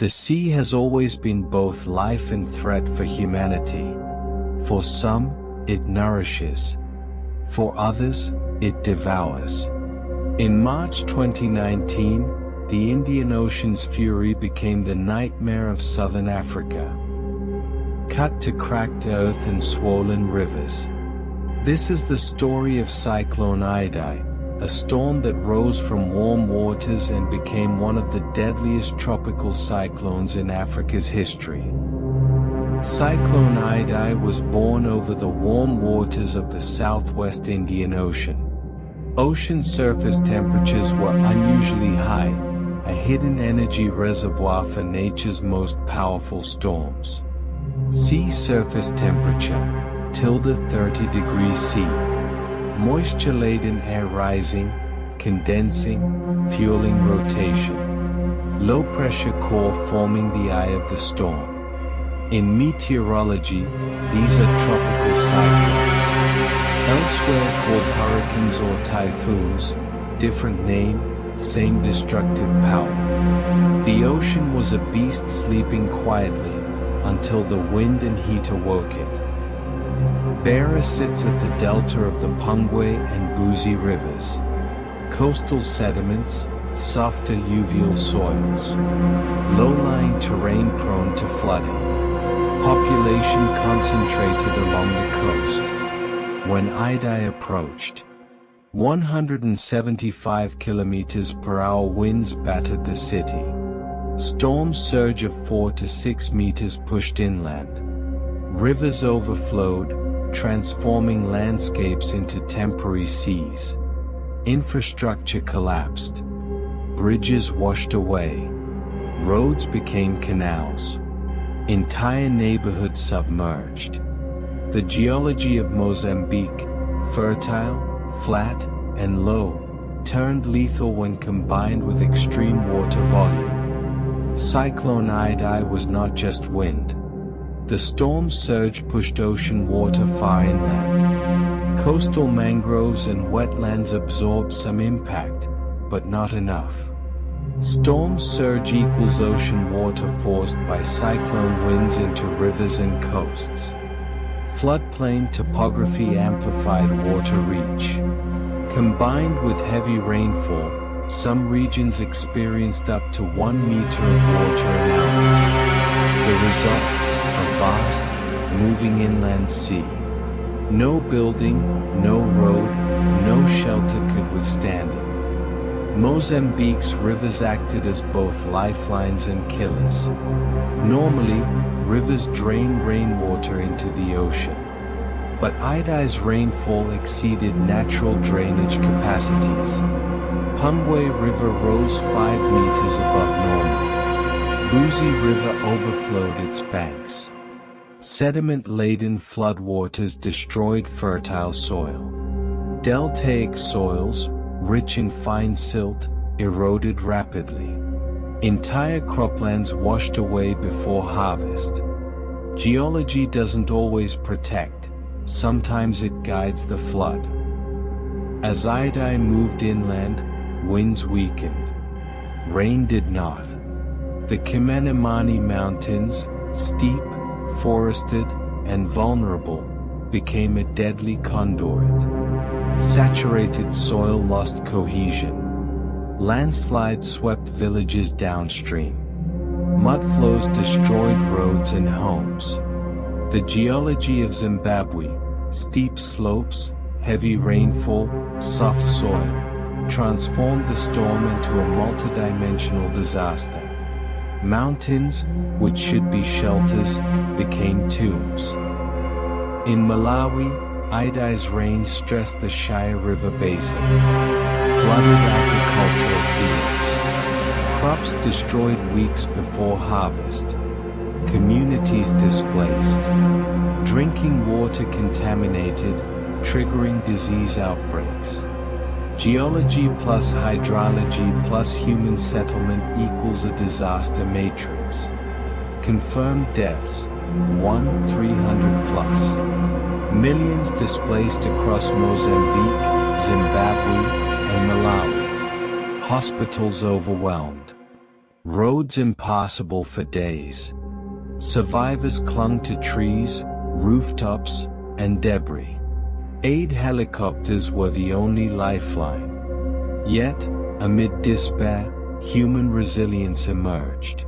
The sea has always been both life and threat for humanity. For some, it nourishes. For others, it devours. In March 2019, the Indian Ocean's fury became the nightmare of southern Africa. Cut to cracked earth and swollen rivers. This is the story of Cyclone Idai, a storm that rose from warm waters and became one of the deadliest tropical cyclones in Africa's history. Cyclone Idai was born over the warm waters of the southwest Indian Ocean. Ocean surface temperatures were unusually high, a hidden energy reservoir for nature's most powerful storms. Sea surface temperature, -30 degrees C. Moisture-laden air rising, condensing, fueling rotation. Low-pressure core forming the eye of the storm. In meteorology, these are tropical cyclones. Elsewhere called hurricanes or typhoons, different name, same destructive power. The ocean was a beast sleeping quietly, until the wind and heat awoke it. Beira sits at the delta of the Pungwe and Buzi rivers. Coastal sediments, soft alluvial soils. Low-lying terrain prone to flooding. Population concentrated along the coast. When Idai approached, 175 km/h winds battered the city. Storm surge of 4 to 6 meters pushed inland. Rivers overflowed, transforming landscapes into temporary seas. Infrastructure collapsed. Bridges washed away. Roads became canals. Entire neighborhoods submerged. The geology of Mozambique, fertile, flat, and low, turned lethal when combined with extreme water volume. Cyclone Idai was not just wind. The storm surge pushed ocean water far inland. Coastal mangroves and wetlands absorbed some impact, but not enough. Storm surge equals ocean water forced by cyclone winds into rivers and coasts. Floodplain topography amplified water reach. Combined with heavy rainfall, some regions experienced up to 1 meter of water in hours. The result? A vast, moving inland sea. No building, no road, no shelter could withstand it. Mozambique's rivers acted as both lifelines and killers. Normally, rivers drain rainwater into the ocean. But Idai's rainfall exceeded natural drainage capacities. Pungwe River rose 5 meters above normal. Buzi River overflowed its banks. Sediment-laden floodwaters destroyed fertile soil. Deltaic soils, rich in fine silt, eroded rapidly. Entire croplands washed away before harvest. Geology doesn't always protect, sometimes it guides the flood. As Idai moved inland, winds weakened. Rain did not. The Chimanimani mountains, steep, forested, and vulnerable, became a deadly conduit. Saturated soil lost cohesion. Landslides swept villages downstream. Mudflows destroyed roads and homes. The geology of Zimbabwe, steep slopes, heavy rainfall, soft soil, transformed the storm into a multidimensional disaster. Mountains, which should be shelters, became tombs. In Malawi, Idai's rain stressed the Shire River basin, flooded agricultural fields. Crops destroyed weeks before harvest. Communities displaced. Drinking water contaminated, triggering disease outbreaks. Geology plus hydrology plus human settlement equals a disaster matrix. Confirmed deaths, 1,300 plus. Millions displaced across Mozambique, Zimbabwe, and Malawi. Hospitals overwhelmed. roads impassable for days. Survivors clung to trees, rooftops, and debris. Aid helicopters were the only lifeline. Yet, amid despair, human resilience emerged.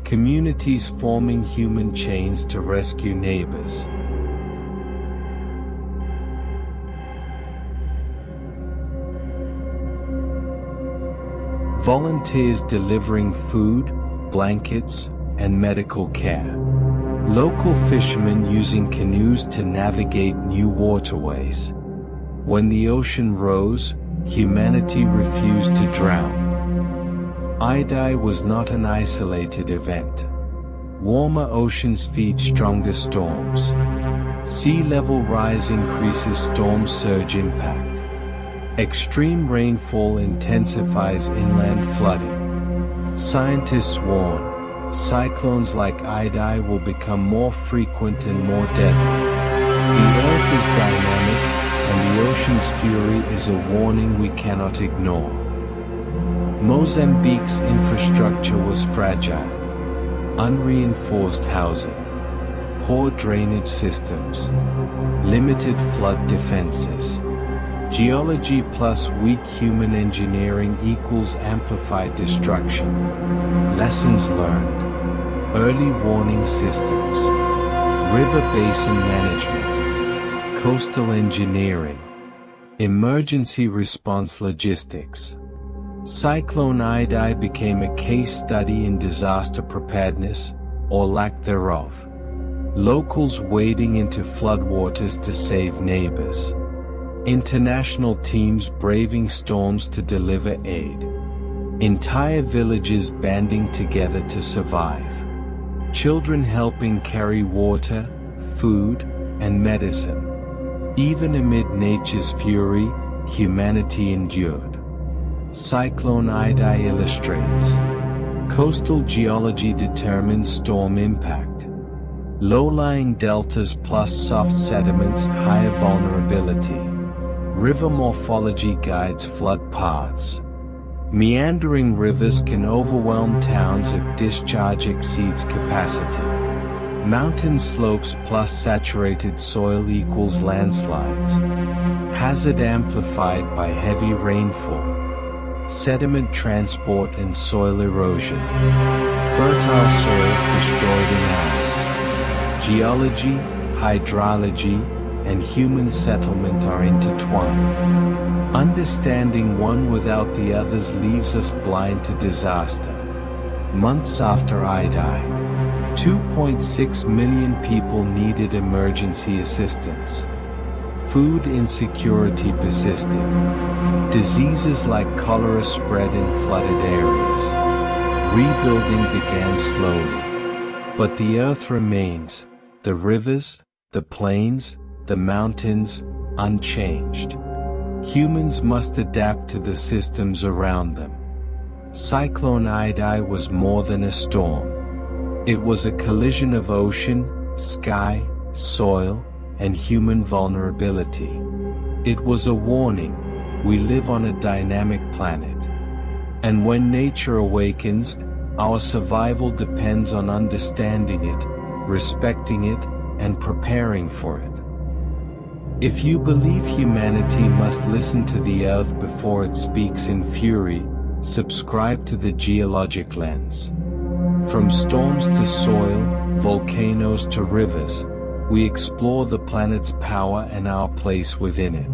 Communities forming human chains to rescue neighbors. Volunteers delivering food, blankets, and medical care. Local fishermen using canoes to navigate new waterways. When the ocean rose, humanity refused to drown. Idai was not an isolated event. Warmer oceans feed stronger storms. Sea level rise increases storm surge impact. Extreme rainfall intensifies inland flooding. Scientists warn, cyclones like Idai will become more frequent and more deadly. The Earth is dynamic, and the ocean's fury is a warning we cannot ignore. Mozambique's infrastructure was fragile. Unreinforced housing, poor drainage systems, limited flood defenses. Geology plus weak human engineering equals amplified destruction. Lessons learned. Early warning systems. River basin management. Coastal engineering. Emergency response logistics. Cyclone Idai became a case study in disaster preparedness, or lack thereof. Locals wading into floodwaters to save neighbors. International teams braving storms to deliver aid. Entire villages banding together to survive. Children helping carry water, food, and medicine. Even amid nature's fury, humanity endured. Cyclone Idai illustrates. Coastal geology determines storm impact. Low-lying deltas plus soft sediments higher vulnerability. River morphology guides flood paths. Meandering rivers can overwhelm towns if discharge exceeds capacity. Mountain slopes plus saturated soil equals landslides. Hazard amplified by heavy rainfall. Sediment transport and soil erosion. Fertile soils destroyed in hours. Geology, hydrology, and human settlement are intertwined. Understanding one without the others leaves us blind to disaster. Months after Idai, 2.6 million people needed emergency assistance. Food insecurity persisted. Diseases like cholera spread in flooded areas. Rebuilding began slowly. But the earth remains, the rivers, the plains, the mountains, unchanged. Humans must adapt to the systems around them. Cyclone Idai was more than a storm. It was a collision of ocean, sky, soil, and human vulnerability. It was a warning, we live on a dynamic planet. And when nature awakens, our survival depends on understanding it, respecting it, and preparing for it. If you believe humanity must listen to the earth before it speaks in fury, subscribe to the Geologic Lens. From storms to soil, volcanoes to rivers, we explore the planet's power and our place within it.